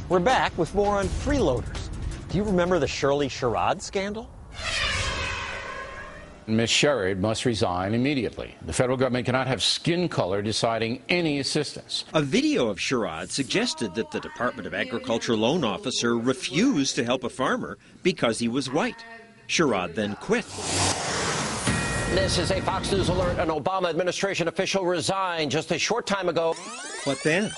We're back with more on freeloaders. Do you remember the Shirley Sherrod scandal? Ms. Sherrod must resign immediately. The federal government cannot have skin color deciding any assistance. A video of Sherrod suggested that the Department of Agriculture loan officer refused to help a farmer because he was white. Sherrod then quit. This is a Fox News alert. An Obama administration official resigned just a short time ago. What then?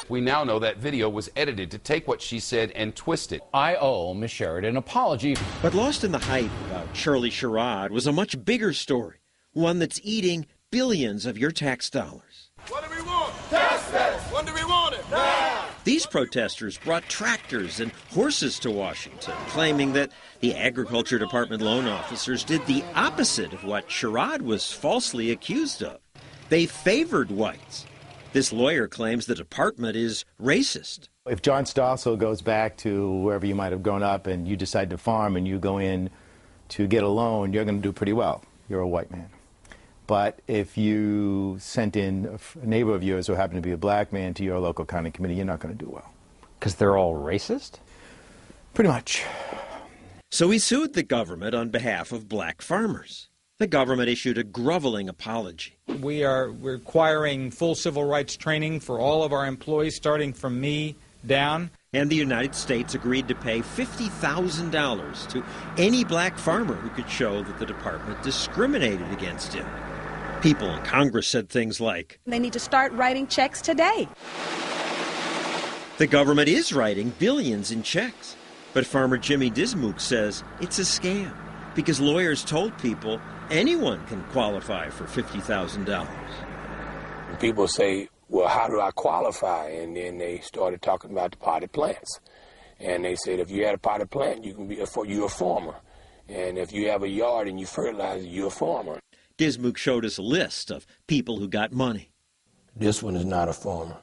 We now know that video was edited to take what she said and twist it. I owe Ms. Sherrod an apology. But lost in the hype about Shirley Sherrod was a much bigger story, one that's eating billions of your tax dollars. What do we want? Justice! When do we want it? Now! These protesters brought tractors and horses to Washington, claiming that the Agriculture Department loan officers did the opposite of what Sherrod was falsely accused of. They favored whites. This lawyer claims the department is racist. If John Stossel goes back to wherever you might have grown up and you decide to farm and you go in to get a loan, you're going to do pretty well. You're a white man. But if you sent in a neighbor of yours who happened to be a black man to your local county committee, you're not going to do well. Because they're all racist? Pretty much. So he sued the government on behalf of black farmers. The government issued a groveling apology. We're requiring full civil rights training for all of our employees, starting from me down. And the United States agreed to pay $50,000 to any black farmer who could show that the department discriminated against him. People in Congress said things like, they need to start writing checks today. The government is writing billions in checks. But farmer Jimmy Dismuke says it's a scam because lawyers told people anyone can qualify for $50,000. People say, well, how do I qualify? And then they started talking about the potted plants. And they said, if you had a potted plant, you're a farmer. And if you have a yard and you fertilize it, you're a farmer. Dismuke showed us a list of people who got money. This one is not a farmer.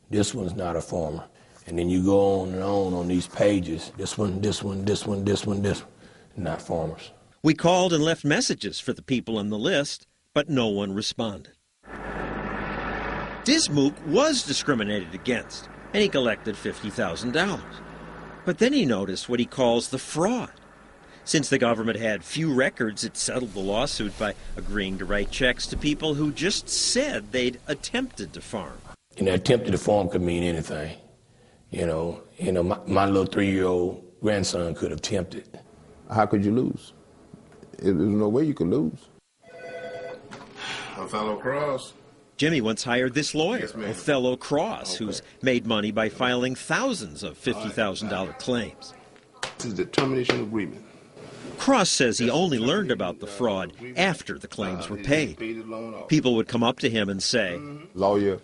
This one's not a farmer. And then you go on and on these pages. This one, this one, this one, this one, this one. Not farmers. We called and left messages for the people on the list, but no one responded. Dismuke was discriminated against, and he collected $50,000. But then he noticed what he calls the fraud. Since the government had few records, it settled the lawsuit by agreeing to write checks to people who just said they'd attempted to farm. And attempted to farm could mean anything. You know, my little 3-year-old grandson could have attempted. How could you lose? There's no way you could lose. Othello Cross. Jimmy once hired this lawyer, Yes, Othello Cross, who's made money by filing thousands of $50,000 claims. This is the termination agreement. Cross says he only learned about the fraud after the claims were paid. People would come up to him and say, Lawyer,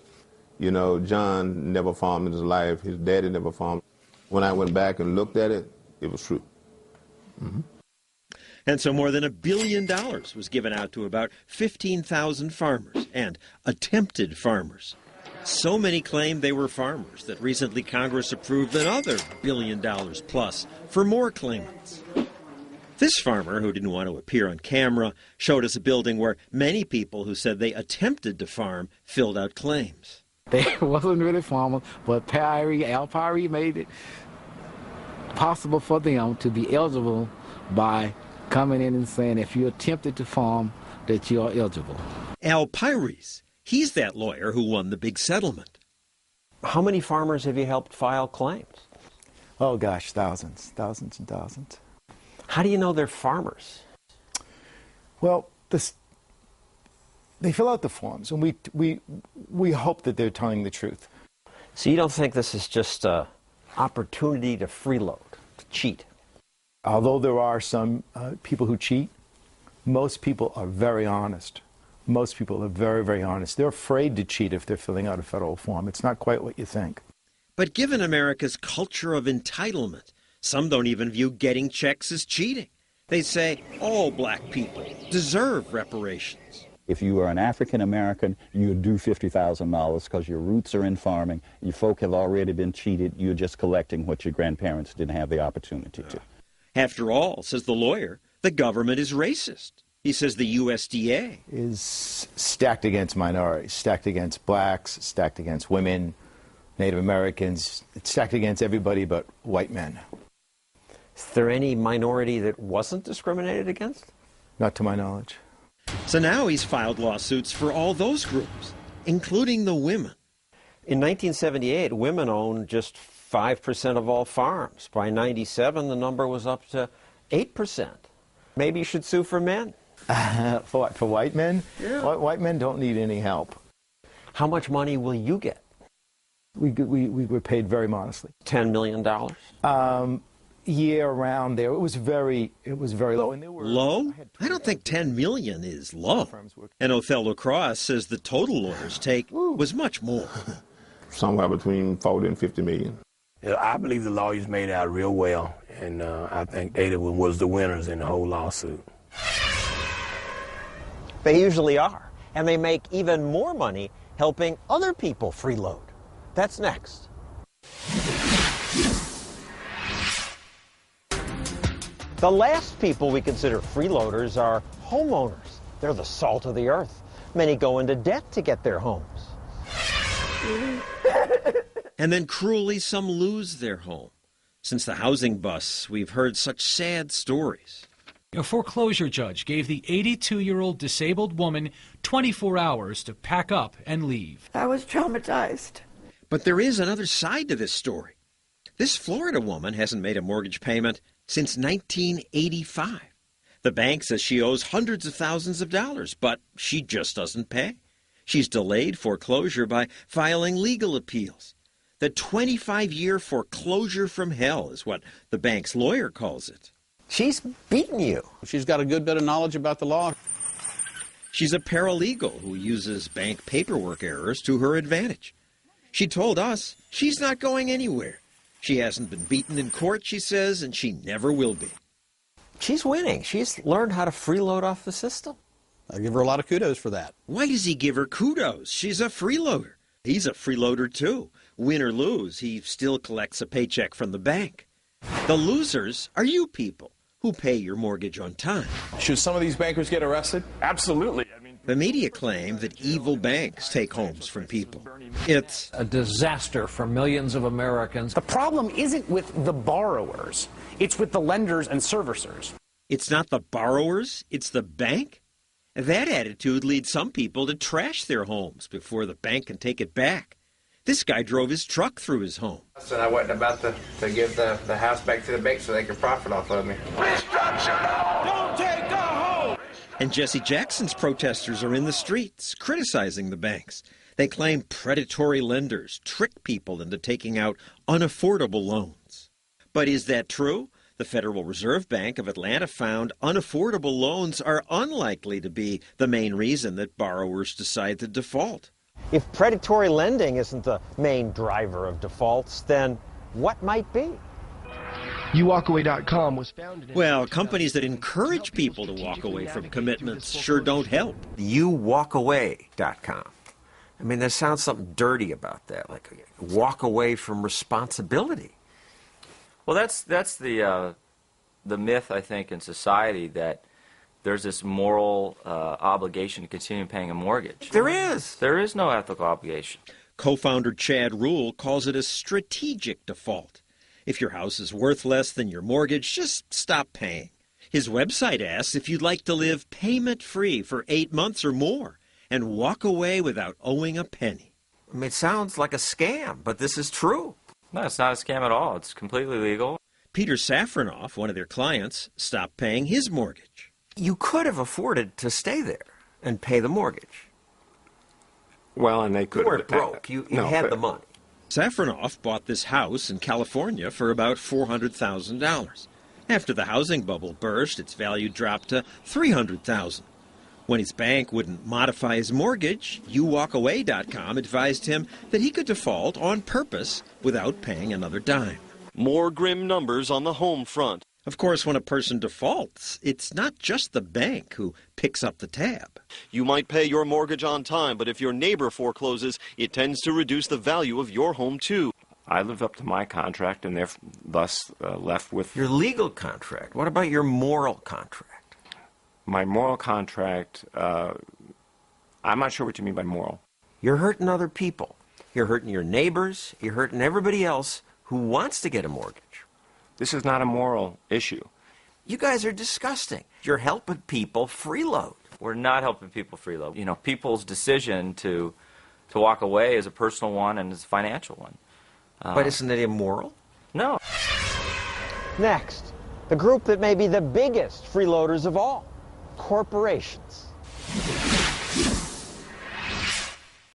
you know, John never farmed in his life. His daddy never farmed. When I went back and looked at it, it was true. Mm-hmm. And so more than $1 billion was given out to about 15,000 farmers and attempted farmers. So many claimed they were farmers that recently Congress approved another $1 billion plus for more claimants. This farmer, who didn't want to appear on camera, showed us a building where many people who said they attempted to farm filled out claims. They wasn't really farmers, but Al Pyrie made it possible for them to be eligible by coming in and saying if you attempted to farm, that you are eligible. Al Pyrie, he's that lawyer who won the big settlement. How many farmers have you helped file claims? Oh, gosh, thousands and thousands. How do you know they're farmers? Well, they fill out the forms, and we hope that they're telling the truth. So you don't think this is just an opportunity to freeload, to cheat? Although there are some people who cheat, most people are very honest. Most people are very, very honest. They're afraid to cheat if they're filling out a federal form. It's not quite what you think. But given America's culture of entitlement, some don't even view getting checks as cheating. They say all black people deserve reparations. If you are an African American, you're due $50,000 because your roots are in farming. Your folk have already been cheated. You're just collecting what your grandparents didn't have the opportunity to. After all, says the lawyer, the government is racist. He says the USDA is stacked against minorities, stacked against blacks, stacked against women, Native Americans. It's stacked against everybody but white men. Is there any minority that wasn't discriminated against? Not to my knowledge. So now he's filed lawsuits for all those groups, including the women. In 1978, women owned just 5% of all farms. By 97, the number was up to 8%. Maybe you should sue for men. For what, for white men? Yeah. White men don't need any help. How much money will you get? We were paid very modestly. $10 million? Yeah, around there. It was very low. And there were, low? I don't think $10 million is low. And Othello Cross says the total lawyers' take was much more. Somewhere between 40 and 50 million. Yeah, I believe the lawyers made out real well, and I think they was the winners in the whole lawsuit. They usually are. And they make even more money helping other people freeload. That's next. The last people we consider freeloaders are homeowners. They're the salt of the earth. Many go into debt to get their homes. And then cruelly some lose their home. Since the housing bust, we've heard such sad stories. A foreclosure judge gave the 82-year-old disabled woman 24 hours to pack up and leave. I was traumatized. But there is another side to this story. This Florida woman hasn't made a mortgage payment since 1985. The bank says she owes hundreds of thousands of dollars, but she just doesn't pay. She's delayed foreclosure by filing legal appeals. The 25-year foreclosure from hell is what the bank's lawyer calls it. She's beaten you. She's got a good bit of knowledge about the law. She's a paralegal who uses bank paperwork errors to her advantage. She told us she's not going anywhere. She hasn't been beaten in court, she says, and she never will be. She's winning. She's learned how to freeload off the system. I give her a lot of kudos for that. Why does he give her kudos? She's a freeloader. He's a freeloader, too. Win or lose, he still collects a paycheck from the bank. The losers are you people who pay your mortgage on time. Should some of these bankers get arrested? Absolutely. The media claim that evil banks take homes from people. It's a disaster for millions of Americans. The problem isn't with the borrowers. It's with the lenders and servicers. It's not the borrowers, it's the bank? That attitude leads some people to trash their homes before the bank can take it back. This guy drove his truck through his home. So I wasn't about to give the house back to the bank so they could profit off of me. Don't take the home! And Jesse Jackson's protesters are in the streets, criticizing the banks. They claim predatory lenders trick people into taking out unaffordable loans. But is that true? The Federal Reserve Bank of Atlanta found unaffordable loans are unlikely to be the main reason that borrowers decide to default. If predatory lending isn't the main driver of defaults, then what might be? YouWalkAway.com was founded. Well, companies that encourage people to walk away from commitments sure don't help. YouWalkAway.com. I mean, there sounds something dirty about that, like walk away from responsibility. Well, that's the myth, I think, in society that there's this moral obligation to continue paying a mortgage. There is. There is no ethical obligation. Co-founder Chad Rule calls it a strategic default. If your house is worth less than your mortgage, just stop paying. His website asks if you'd like to live payment-free for 8 months or more and walk away without owing a penny. I mean, it sounds like a scam, but this is true. No, it's not a scam at all. It's completely legal. Peter Safronoff, one of their clients, stopped paying his mortgage. You could have afforded to stay there and pay the mortgage. Well, and they could. You weren't broke. You had the money. Safronoff bought this house in California for about $400,000. After the housing bubble burst, its value dropped to $300,000. When his bank wouldn't modify his mortgage, YouWalkAway.com advised him that he could default on purpose without paying another dime. More grim numbers on the home front. Of course, when a person defaults, it's not just the bank who picks up the tab. You might pay your mortgage on time, but if your neighbor forecloses, it tends to reduce the value of your home, too. I live up to my contract, and they're thus left with... Your legal contract. What about your moral contract? My moral contract, I'm not sure what you mean by moral. You're hurting other people. You're hurting your neighbors. You're hurting everybody else who wants to get a mortgage. This is not a moral issue. You guys are disgusting. You're helping people freeload. We're not helping people freeload. You know, people's decision to walk away is a personal one and is a financial one. But isn't it immoral? No. Next, the group that may be the biggest freeloaders of all, corporations.